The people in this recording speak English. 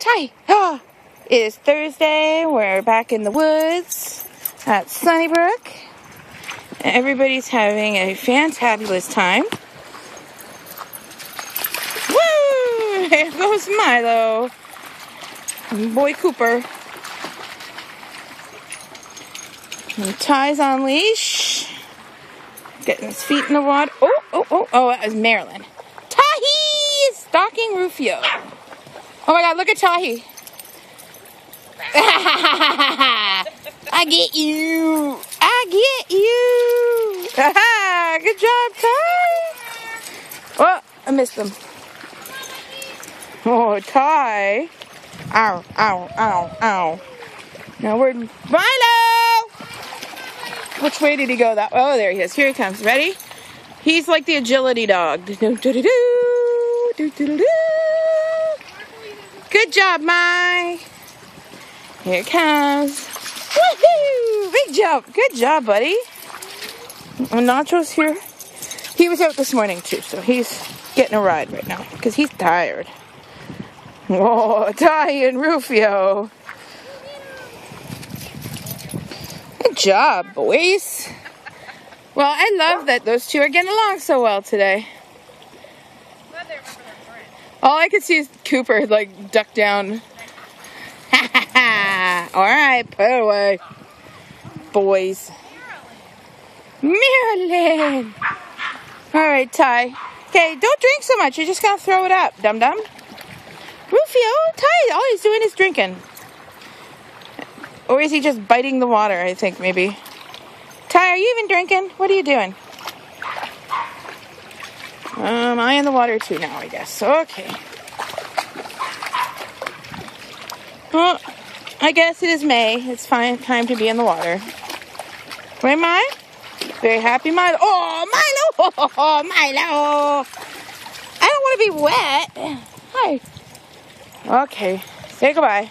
Ty! Ah, it is Thursday. We're back in the woods at Sunnybrook. Everybody's having a fantabulous time. Woo! There goes Milo. Boy Cooper. And Ty's on leash. Getting his feet in the water. Oh, that was Marilyn. Tahi is stalking Rufio. Oh my God, look at Tahi. I get you. Good job, Ty. Oh, I missed him. Oh, Ty. Ow. Now we're Milo. Which way did he go? Oh, there he is. Here he comes. Ready? He's like the agility dog. Good job, Mai. Here it comes. Woohoo! Big jump. Good job, buddy. And Nacho's here. He was out this morning too, so he's getting a ride right now because he's tired. Whoa, Ty and Rufio. Good job, boys. Well, I love that those two are getting along so well today. All I could see is Cooper, like, duck down. Alright, put it away. Boys. Marilyn! Alright, Ty. Okay, don't drink so much. You're just gonna throw it up, dum-dum. Rufio, Ty, all he's doing is drinking. Or is he just biting the water, I think, maybe. Ty, are you even drinking? What are you doing? I in the water too now, I guess. Okay. Well, I guess it is May. It's fine time to be in the water. Right, Mai? Very happy, Milo. Oh, Milo! Oh, Milo! I don't want to be wet. Hi. Okay. Say goodbye.